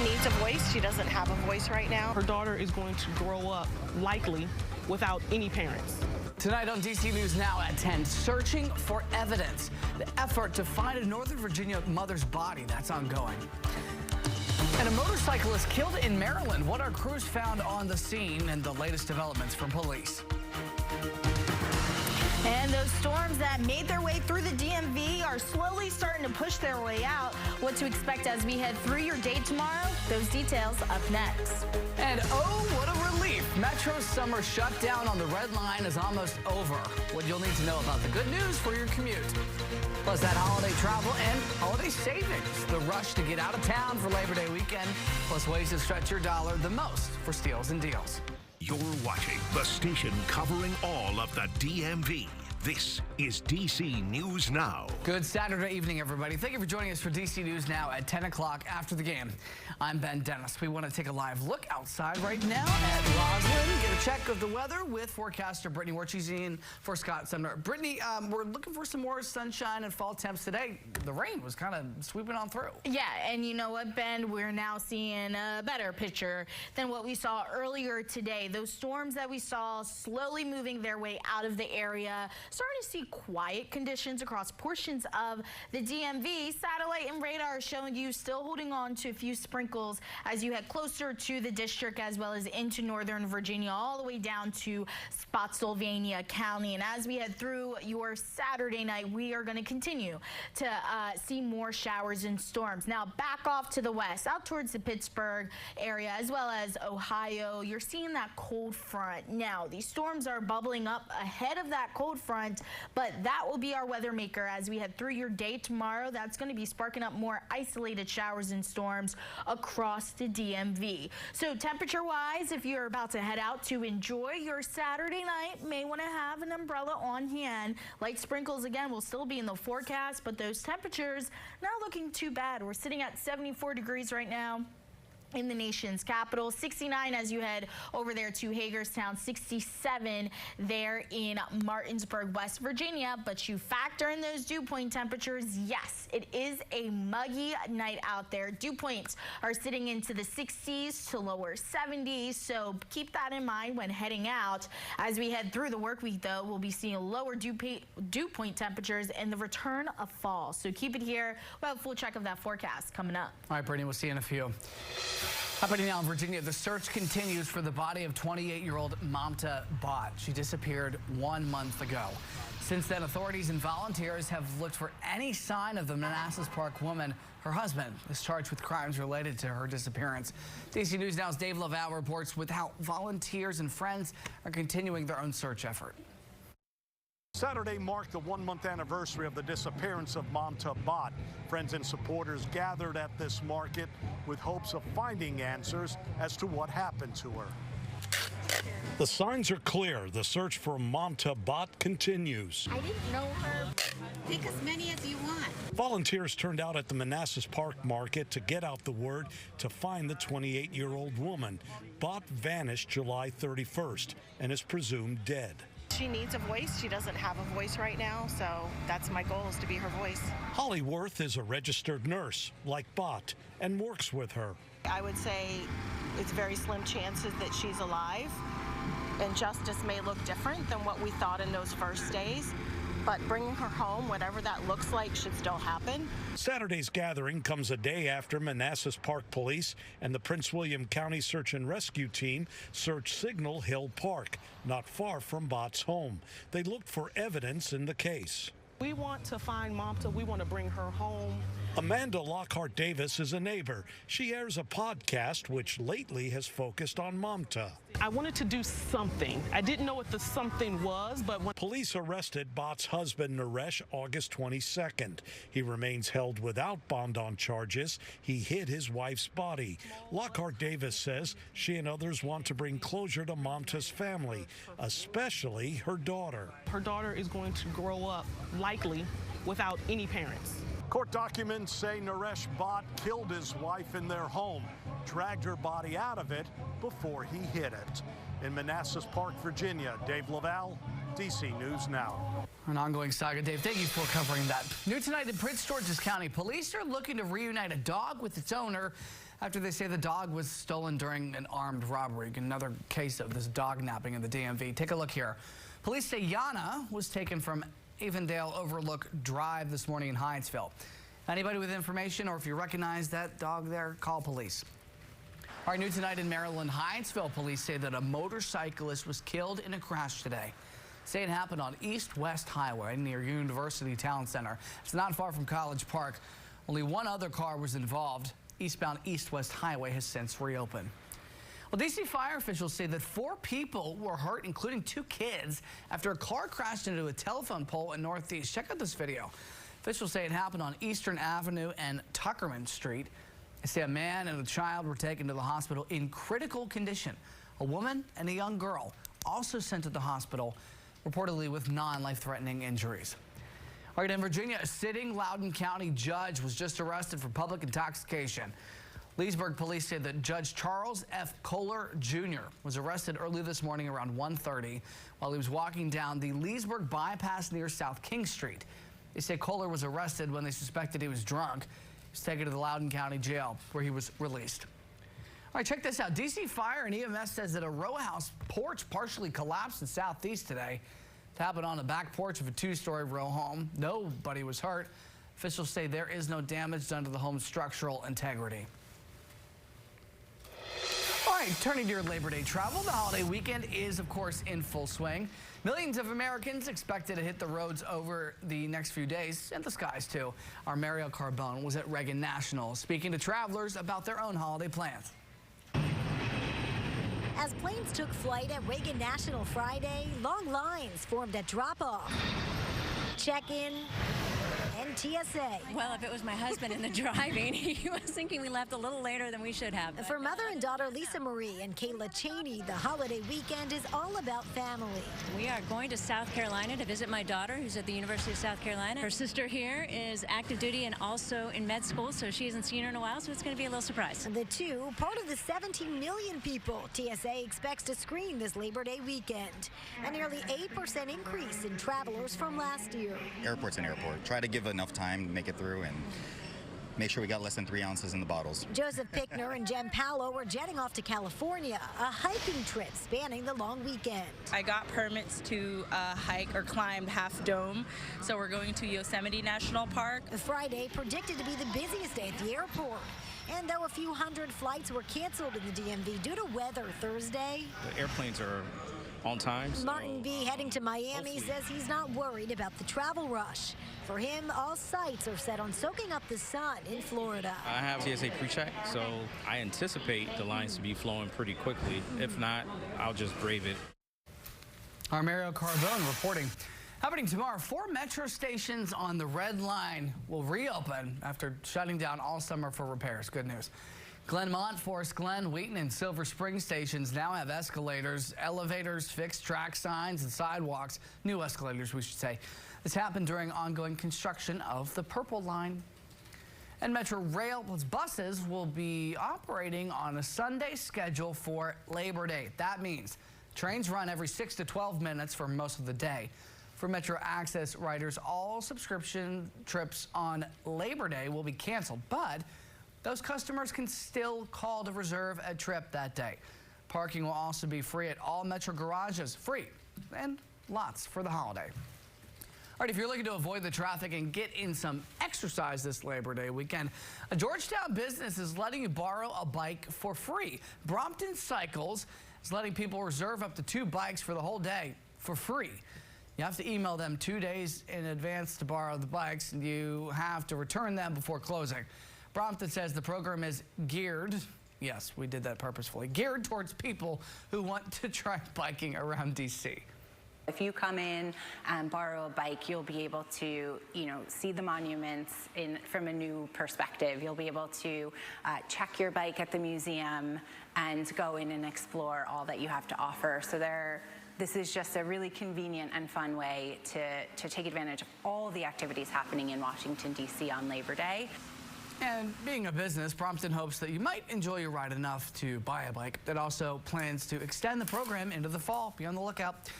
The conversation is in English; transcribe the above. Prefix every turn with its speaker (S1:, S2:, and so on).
S1: needs a voice. She doesn't have a voice right now.
S2: Her daughter is going to grow up, likely, without any parents.
S3: Tonight on DC News Now at 10, searching for evidence. The effort to find a Northern Virginia mother's body, that's ongoing. And a motorcyclist killed in Maryland. What our crews found on the scene and the latest developments from police.
S4: And those storms that made their way through the DMV are slowly starting to push their way out. What to expect as we head through your day tomorrow? Those details up next.
S3: And oh, what a relief. Metro's summer shutdown on the Red Line is almost over. What you'll need to know about the good news for your commute. Plus that holiday travel and holiday savings. The rush to get out of town for Labor Day weekend. Plus ways to stretch your dollar the most for steals and deals.
S5: You're watching the station covering all of the DMV. This is DC News Now.
S3: Good Saturday evening, everybody. Thank you for joining us for DC News Now at 10 o'clock after the game. I'm Ben Dennis. We want to take a live look outside right now at Roslyn. Get a check of the weather with forecaster Brittany Warchisian for Scott Sumner. Brittany, we're looking for some more sunshine and fall temps today. The rain was kind of sweeping on through.
S4: Yeah, and you know what, Ben? We're now seeing a better picture than what we saw earlier today. Those storms that we saw slowly moving their way out of the area. Starting to see quiet conditions across portions of the DMV. Satellite and radar are showing you still holding on to a few sprinkles as you head closer to the district as well as into Northern Virginia, all the way down to Spotsylvania County. And as we head through your Saturday night, we are going to continue to see more showers and storms. Now back off to the west, out towards the Pittsburgh area as well as Ohio. You're seeing that cold front. Now these storms are bubbling up ahead of that cold front, but that will be our weather maker as we head through your day tomorrow. That's going to be sparking up more isolated showers and storms across the DMV. So temperature wise, if you're about to head out to enjoy your Saturday night, may want to have an umbrella on hand. Light sprinkles again will still be in the forecast, but those temperatures not looking too bad. We're sitting at 74 degrees right now in the nation's capital, 69 as you head over there to Hagerstown, 67 there in Martinsburg, West Virginia. But you factor in those dew point temperatures, yes, it is a muggy night out there. Dew points are sitting into the 60s to lower 70s, so keep that in mind when heading out. As we head through the work week, though, we'll be seeing lower dew point temperatures and the return of fall. So keep it here. We'll have a full check of that forecast coming up.
S3: All right, Brittany, we'll see you in a few. Happening now in Virginia, the search continues for the body of 28-year-old Mamta Bhatt. She disappeared 1 month ago. Since then, authorities and volunteers have looked for any sign of the Manassas Park woman. Her husband is charged with crimes related to her disappearance. DC News Now's Dave Laval reports with how volunteers and friends are continuing their own search effort.
S6: Saturday marked the 1 month anniversary of the disappearance of Mamta Bhatt. Friends and supporters gathered at this market with hopes of finding answers as to what happened to her. The signs are clear. The search for Mamta Bhatt continues.
S7: I didn't know her. Take as many as you want.
S6: Volunteers turned out at the Manassas Park Market to get out the word to find the 28-year-old woman. Bhatt vanished July 31st and is presumed dead.
S1: She needs a voice. She doesn't have a voice right now, so that's my goal, is to be her voice.
S6: Holly Worth is a registered nurse, like Bhatt, and works with her.
S1: I would say it's very slim chances that she's alive, and justice may look different than what we thought in those first days. But bringing her home, whatever that looks like, should still happen.
S6: Saturday's gathering comes a day after Manassas Park Police and the Prince William County Search and Rescue Team searched Signal Hill Park, not far from Bhatt's home. They looked for evidence in the case.
S2: We want to find Mamta. We want to bring her home.
S6: Amanda Lockhart Davis is a neighbor. She airs a podcast which lately has focused on Mamta.
S2: I wanted to do something. I didn't know what the something was, but when
S6: Police arrested Bhatt's husband, Naresh, August 22nd. He remains held without bond on charges. He hid his wife's body. Lockhart Davis says she and others want to bring closure to Mamta's family, especially her daughter.
S2: her daughter is going to grow up, likely, without any parents.
S6: Court documents say Naresh Bhatt killed his wife in their home, dragged her body out of it before he hid it. In Manassas Park, Virginia, Dave Lavelle, DC News Now.
S3: An ongoing saga. Dave, thank you for covering that. New tonight in Prince George's County, police are looking to reunite a dog with its owner after they say the dog was stolen during an armed robbery. Another case of this dog napping in the DMV. Take a look here. Police say Yana was taken from Avondale Overlook Drive this morning in Hyattsville. Anybody with information or if you recognize that dog there, call police. All right, new tonight in Maryland, Hyattsville police say that a motorcyclist was killed in a crash today. Say it happened on East-West Highway near University Town Center. It's not far from College Park. Only one other car was involved. Eastbound East-West Highway has since reopened. Well, D.C. fire officials say that 4 people were hurt, including 2 kids, after a car crashed into a telephone pole in Northeast. Check out this video. Officials say it happened on Eastern Avenue and Tuckerman Street. They say a man and a child were taken to the hospital in critical condition. A woman and a young girl also sent to the hospital, reportedly with non-life-threatening injuries. All right, in Virginia, a sitting Loudoun County judge was just arrested for public intoxication. Leesburg police say that Judge Charles F. Kohler Jr. was arrested early this morning around 1:30 while he was walking down the Leesburg bypass near South King Street. They say Kohler was arrested when they suspected he was drunk. He was taken to the Loudoun County Jail where he was released. All right, check this out. D.C. Fire and EMS says that a row house porch partially collapsed in Southeast today. It happened on the back porch of a 2-story row home. Nobody was hurt. Officials say there is no damage done to the home's structural integrity. All right, turning to your Labor Day travel, the holiday weekend is, of course, in full swing. Millions of Americans expected to hit the roads over the next few days, and the skies, too. Our Mario Carbone was at Reagan National, speaking to travelers about their own holiday plans.
S8: As planes took flight at Reagan National Friday, long lines formed at drop-off, check-in, and TSA.
S9: Well, if it was my husband in the driving, he was thinking we left a little later than we should have.
S8: For mother and daughter Lisa Marie and Kayla Cheney, the holiday weekend is all about family.
S9: We are going to South Carolina to visit my daughter, who's at the University of South Carolina. Her sister here is active duty and also in med school, so she hasn't seen her in a while, so it's going to be a little surprise.
S8: The two, part of the 17 million people TSA expects to screen this Labor Day weekend, a nearly 8% increase in travelers from last year.
S10: Airport's an airport. Try to give enough time to make it through and make sure we got less than 3 ounces in the bottles.
S8: Joseph Pickner and Jem Paolo are jetting off to California, a hiking trip spanning the long weekend.
S11: I got permits to hike or climb Half Dome, so we're going to Yosemite National Park.
S8: Friday predicted to be the busiest day at the airport. And though a few hundred flights were canceled in the DMV due to weather Thursday,
S12: the airplanes are on time. So
S8: Martin B. heading to Miami says he's not worried about the travel rush. For him, all sights are set on soaking up the sun in Florida.
S12: I have TSA pre-check, so I anticipate the lines to be flowing pretty quickly. If not, I'll just brave it.
S3: Our Mario Carbone reporting. Happening tomorrow, 4 metro stations on the Red Line will reopen after shutting down all summer for repairs. Good news. Glenmont, Forest Glen, Wheaton, and Silver Spring stations now have escalators, elevators, fixed track signs, and sidewalks. New escalators, we should say. This happened during ongoing construction of the Purple Line. And Metro Rail's buses will be operating on a Sunday schedule for Labor Day. That means trains run every 6 to 12 minutes for most of the day. For Metro Access riders, all subscription trips on Labor Day will be canceled, but those customers can still call to reserve a trip that day. Parking will also be free at all Metro garages, free, and lots for the holiday. All right, if you're looking to avoid the traffic and get in some exercise this Labor Day weekend, a Georgetown business is letting you borrow a bike for free. Brompton Cycles is letting people reserve up to 2 bikes for the whole day for free. You have to email them 2 days in advance to borrow the bikes, and you have to return them before closing. Brompton says the program is geared, yes, we did that purposefully, geared towards people who want to try biking around D.C.
S13: If you come in and borrow a bike, you'll be able to, see the monuments from a new perspective. You'll be able to check your bike at the museum and go in and explore all that you have to offer. So they're This is just a really convenient and fun way to take advantage of all the activities happening in Washington, D.C. on Labor Day.
S3: And being a business, Brompton hopes that you might enjoy your ride enough to buy a bike. It also plans to extend the program into the fall. Be on the lookout.